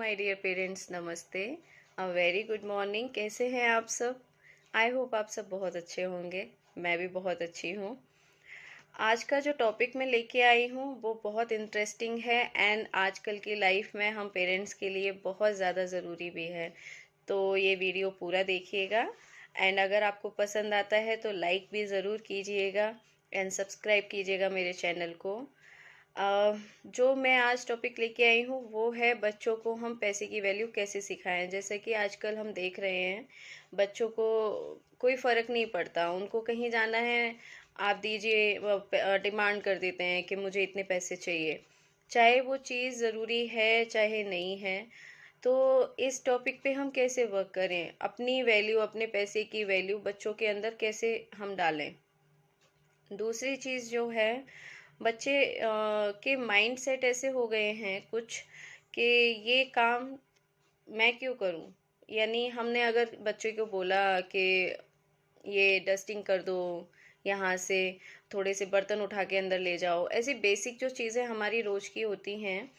My dear parents, नमस्ते। A very good morning. कैसे हैं आप सब? आई होप आप सब बहुत अच्छे होंगे। मैं भी बहुत अच्छी हूँ। आज का जो टॉपिक मैं लेके आई हूँ वो बहुत इंटरेस्टिंग है एंड आजकल की लाइफ में हम पेरेंट्स के लिए बहुत ज़्यादा ज़रूरी भी है। तो ये वीडियो पूरा देखिएगा एंड अगर आपको पसंद आता है तो लाइक भी ज़रूर कीजिएगा एंड सब्सक्राइब कीजिएगा मेरे चैनल को। जो मैं आज टॉपिक लेके आई हूँ वो है बच्चों को हम पैसे की वैल्यू कैसे सिखाएं। जैसे कि आजकल हम देख रहे हैं बच्चों को कोई फ़र्क नहीं पड़ता, उनको कहीं जाना है आप दीजिए, डिमांड कर देते हैं कि मुझे इतने पैसे चाहिए, चाहे वो चीज़ ज़रूरी है चाहे नहीं है। तो इस टॉपिक पे हम कैसे वर्क करें, अपनी वैल्यू अपने पैसे की वैल्यू बच्चों के अंदर कैसे हम डालें। दूसरी चीज़ जो है बच्चे के माइंड सेट ऐसे हो गए हैं कुछ कि ये काम मैं क्यों करूं। यानी हमने अगर बच्चे को बोला कि ये डस्टिंग कर दो, यहाँ से थोड़े से बर्तन उठा के अंदर ले जाओ, ऐसी बेसिक जो चीज़ें हमारी रोज की होती हैं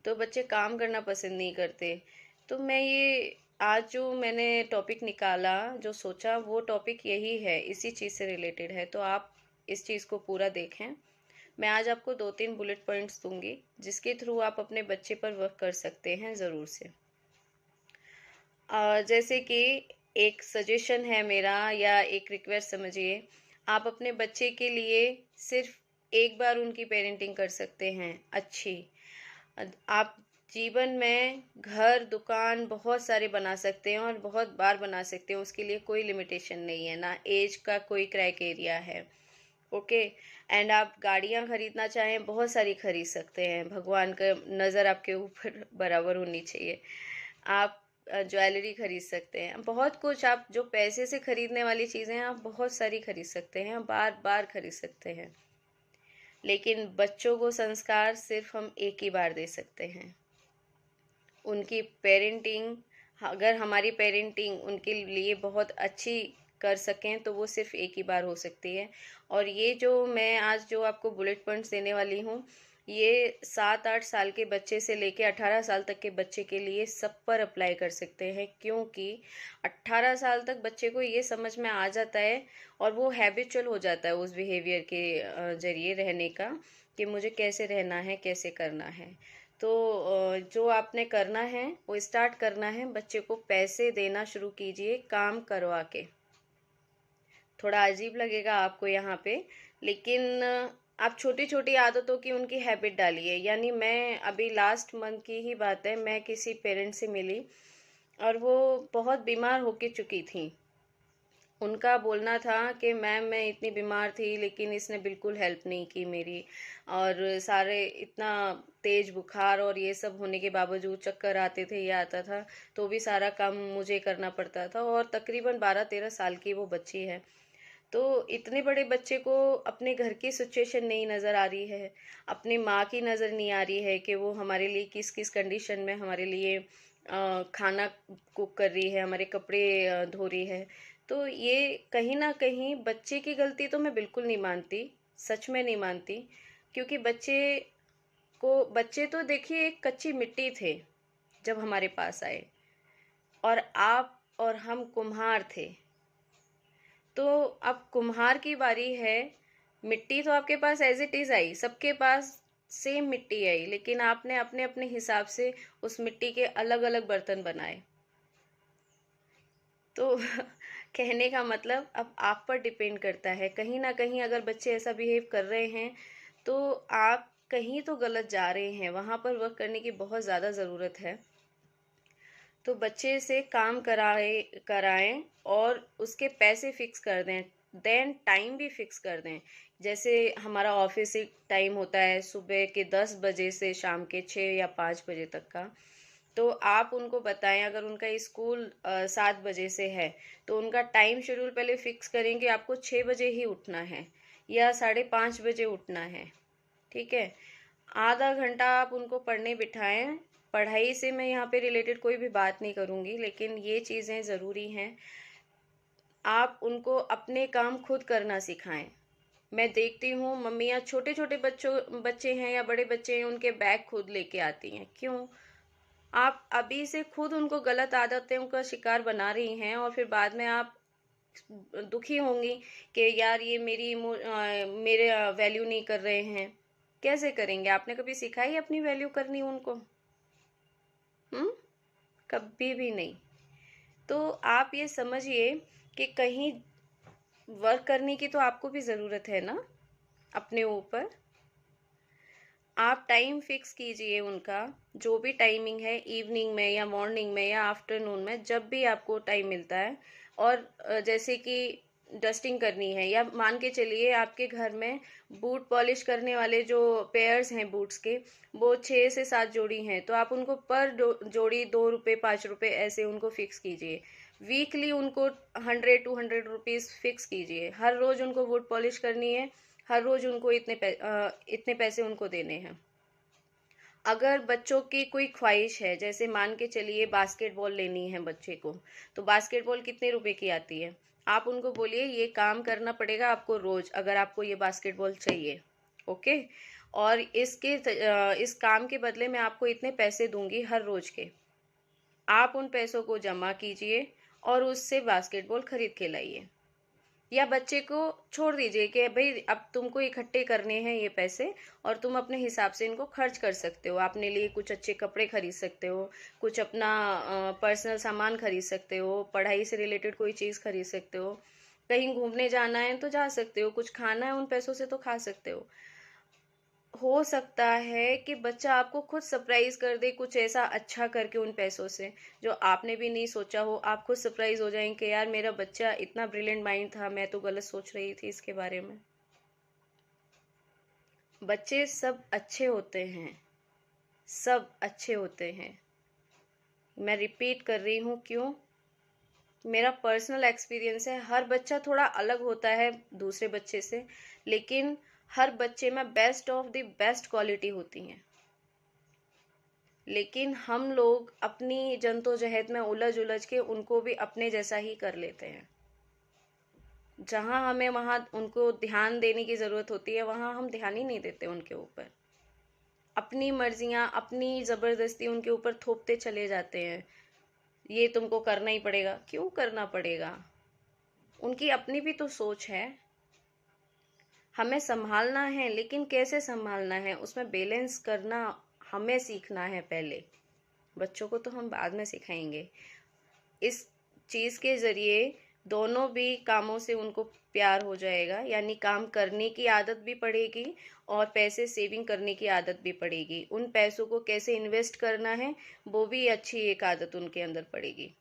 तो बच्चे काम करना पसंद नहीं करते। तो मैं ये आज जो मैंने टॉपिक निकाला, जो सोचा, वो टॉपिक यही है, इसी चीज़ से रिलेटेड है। तो आप इस चीज़ को पूरा देखें। मैं आज आपको 2-3 बुलेट पॉइंट्स दूंगी जिसके थ्रू आप अपने बच्चे पर वर्क कर सकते हैं ज़रूर से। जैसे कि एक सजेशन है मेरा या एक रिक्वेस्ट समझिए, आप अपने बच्चे के लिए सिर्फ एक बार उनकी पेरेंटिंग कर सकते हैं अच्छी। आप जीवन में घर दुकान बहुत सारे बना सकते हैं और बहुत बार बना सकते हैं, उसके लिए कोई लिमिटेशन नहीं है, ना एज का कोई क्राइटेरिया है। ओके। एंड आप गाड़ियां खरीदना चाहें बहुत सारी खरीद सकते हैं, भगवान का नज़र आपके ऊपर बराबर होनी चाहिए। आप ज्वेलरी खरीद सकते हैं, बहुत कुछ आप जो पैसे से खरीदने वाली चीज़ें आप बहुत सारी खरीद सकते हैं, बार बार खरीद सकते हैं। लेकिन बच्चों को संस्कार सिर्फ हम एक ही बार दे सकते हैं। उनकी पेरेंटिंग, अगर हमारी पेरेंटिंग उनके लिए बहुत अच्छी कर सकें तो वो सिर्फ एक ही बार हो सकती है। और ये जो मैं आज जो आपको बुलेट पॉइंट्स देने वाली हूँ, ये 7-8 साल के बच्चे से लेके 18 साल तक के बच्चे के लिए सब पर अप्लाई कर सकते हैं, क्योंकि 18 साल तक बच्चे को ये समझ में आ जाता है और वो हैबिचुअल हो जाता है उस बिहेवियर के जरिए रहने का, कि मुझे कैसे रहना है कैसे करना है। तो जो आपने करना है वो स्टार्ट करना है, बच्चे को पैसे देना शुरू कीजिए काम करवा के। थोड़ा अजीब लगेगा आपको यहाँ पे, लेकिन आप छोटी छोटी आदतों की उनकी हैबिट डालिए। यानी मैं अभी लास्ट मंथ की ही बात है, मैं किसी पेरेंट से मिली और वो बहुत बीमार होके चुकी थी। उनका बोलना था कि मैम मैं इतनी बीमार थी लेकिन इसने बिल्कुल हेल्प नहीं की मेरी, और सारे इतना तेज बुखार और ये सब होने के बावजूद, चक्कर आते थे, ये आता था, तो भी सारा काम मुझे करना पड़ता था। और तकरीबन 12-13 साल की वो बच्ची है। तो इतने बड़े बच्चे को अपने घर की सिचुएशन नहीं नज़र आ रही है, अपनी माँ की नज़र नहीं आ रही है कि वो हमारे लिए किस किस कंडीशन में हमारे लिए खाना कुक कर रही है, हमारे कपड़े धो रही है। तो ये कहीं ना कहीं बच्चे की गलती तो मैं बिल्कुल नहीं मानती, सच में नहीं मानती। क्योंकि बच्चे तो देखिए एक कच्ची मिट्टी थे जब हमारे पास आए, और आप और हम कुम्हार थे। तो अब कुम्हार की बारी है। मिट्टी तो आपके पास एज इट इज आई, सबके पास सेम मिट्टी आई, लेकिन आपने अपने अपने हिसाब से उस मिट्टी के अलग अलग बर्तन बनाए। तो कहने का मतलब अब आप पर डिपेंड करता है। कहीं ना कहीं अगर बच्चे ऐसा बिहेव कर रहे हैं तो आप कहीं तो गलत जा रहे हैं, वहां पर वर्क करने की बहुत ज़्यादा ज़रूरत है। तो बच्चे से काम कराएं और उसके पैसे फिक्स कर दें, देन टाइम भी फिक्स कर दें। जैसे हमारा ऑफिस टाइम होता है सुबह के 10 बजे से शाम के 6 या 5 बजे तक का। तो आप उनको बताएं, अगर उनका स्कूल 7 बजे से है तो उनका टाइम शेड्यूल पहले फिक्स करें कि आपको 6 बजे ही उठना है या 5:30 बजे उठना है। ठीक है। आधा घंटा आप उनको पढ़ने बिठाएं। पढ़ाई से मैं यहाँ पे रिलेटेड कोई भी बात नहीं करूँगी, लेकिन ये चीज़ें ज़रूरी हैं। आप उनको अपने काम खुद करना सिखाएं। मैं देखती हूँ मम्मियाँ छोटे छोटे बच्चे हैं या बड़े बच्चे हैं, उनके बैग खुद लेके आती हैं। क्यों? आप अभी से खुद उनको गलत आदतों का शिकार बना रही हैं और फिर बाद में आप दुखी होंगी कि यार ये मेरे वैल्यू नहीं कर रहे हैं। कैसे करेंगे? आपने कभी सिखाई अपनी वैल्यू करनी उनको? हम्म? कभी भी नहीं। तो आप ये समझिए कि कहीं वर्क करने की तो आपको भी ज़रूरत है ना अपने ऊपर। आप टाइम फिक्स कीजिए उनका, जो भी टाइमिंग है, इवनिंग में या मॉर्निंग में या आफ्टरनून में, जब भी आपको टाइम मिलता है। और जैसे कि डस्टिंग करनी है, या मान के चलिए आपके घर में बूट पॉलिश करने वाले जो पेयर्स हैं बूट्स के, वो 6 से 7 जोड़ी हैं, तो आप उनको पर जोड़ी 2 रुपये 5 रुपये ऐसे उनको फिक्स कीजिए। वीकली उनको 100 200 रुपीज़ फिक्स कीजिए। हर रोज उनको बूट पॉलिश करनी है, हर रोज उनको इतने पैसे उनको देने हैं। अगर बच्चों की कोई ख्वाहिश है, जैसे मान के चलिए बास्केटबॉल लेनी है बच्चे को, तो बास्केटबॉल कितने रुपए की आती है? आप उनको बोलिए ये काम करना पड़ेगा आपको रोज, अगर आपको ये बास्केटबॉल चाहिए। ओके। और इस काम के बदले में आपको इतने पैसे दूंगी हर रोज के। आप उन पैसों को जमा कीजिए और उससे बास्केटबॉल खरीद के लाइए। या बच्चे को छोड़ दीजिए कि भाई अब तुमको इकट्ठे करने हैं ये पैसे, और तुम अपने हिसाब से इनको खर्च कर सकते हो। अपने लिए कुछ अच्छे कपड़े खरीद सकते हो, कुछ अपना पर्सनल सामान खरीद सकते हो, पढ़ाई से रिलेटेड कोई चीज़ खरीद सकते हो, कहीं घूमने जाना है तो जा सकते हो, कुछ खाना है उन पैसों से तो खा सकते हो सकता है कि बच्चा आपको खुद सरप्राइज कर दे कुछ ऐसा अच्छा करके उन पैसों से, जो आपने भी नहीं सोचा हो। आप खुद सरप्राइज हो जाएंगे कि यार मेरा बच्चा इतना ब्रिलियंट माइंड था, मैं तो गलत सोच रही थी इसके बारे में। बच्चे सब अच्छे होते हैं, सब अच्छे होते हैं। मैं रिपीट कर रही हूँ, क्यों? मेरा पर्सनल एक्सपीरियंस है। हर बच्चा थोड़ा अलग होता है दूसरे बच्चे से, लेकिन हर बच्चे में best of the best quality होती हैं। लेकिन हम लोग अपनी जद्दोजहद में उलझ उलझ के उनको भी अपने जैसा ही कर लेते हैं। जहां हमें वहां उनको ध्यान देने की जरूरत होती है, वहां हम ध्यान ही नहीं देते उनके ऊपर। अपनी मर्जियां, अपनी जबरदस्ती उनके ऊपर थोपते चले जाते हैं। ये तुमको करना ही पड़ेगा। क्यों करना पड़ेगा? उनकी अपनी भी तो सोच है। हमें संभालना है, लेकिन कैसे संभालना है उसमें बैलेंस करना हमें सीखना है पहले। बच्चों को तो हम बाद में सिखाएंगे। इस चीज के जरिए दोनों भी कामों से उनको प्यार हो जाएगा, यानी काम करने की आदत भी पड़ेगी और पैसे सेविंग करने की आदत भी पड़ेगी। उन पैसों को कैसे इन्वेस्ट करना है वो भी अच्छी एक आदत उनके अंदर पड़ेगी।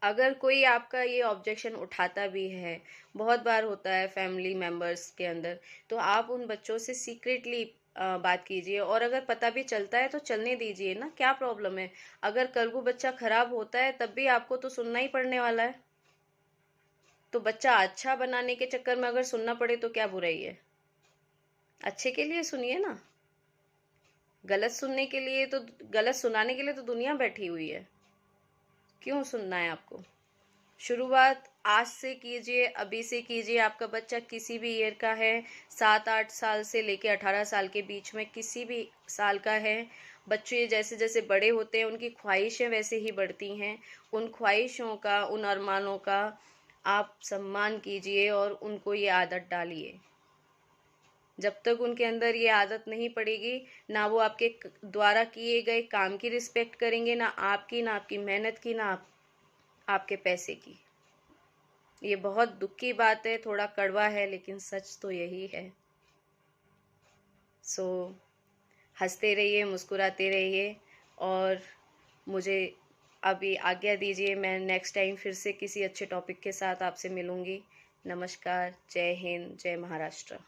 अगर कोई आपका ये ऑब्जेक्शन उठाता भी है, बहुत बार होता है फैमिली मेंबर्स के अंदर, तो आप उन बच्चों से सीक्रेटली बात कीजिए। और अगर पता भी चलता है तो चलने दीजिए ना, क्या प्रॉब्लम है? अगर कल को बच्चा खराब होता है तब भी आपको तो सुनना ही पड़ने वाला है। तो बच्चा अच्छा बनाने के चक्कर में अगर सुनना पड़े तो क्या बुराई है? अच्छे के लिए सुनिए ना। गलत सुनने के लिए तो, गलत सुनाने के लिए तो दुनिया बैठी हुई है। क्यों सुनना है आपको? शुरुआत आज से कीजिए, अभी से कीजिए। आपका बच्चा किसी भी ईयर का है, 7 8 साल से लेके 18 साल के बीच में किसी भी साल का है, बच्चे जैसे जैसे बड़े होते हैं उनकी ख्वाहिशें वैसे ही बढ़ती हैं। उन ख्वाहिशों का, उन अरमानों का आप सम्मान कीजिए और उनको ये आदत डालिए। जब तक उनके अंदर ये आदत नहीं पड़ेगी, ना वो आपके द्वारा किए गए काम की रिस्पेक्ट करेंगे, ना आपकी मेहनत की, ना आपके पैसे की। ये बहुत दुख की बात है, थोड़ा कड़वा है, लेकिन सच तो यही है। सो हंसते रहिए, मुस्कुराते रहिए, और मुझे अभी आज्ञा दीजिए। मैं नेक्स्ट टाइम फिर से किसी अच्छे टॉपिक के साथ आपसे मिलूंगी। नमस्कार। जय हिंद, जय महाराष्ट्र।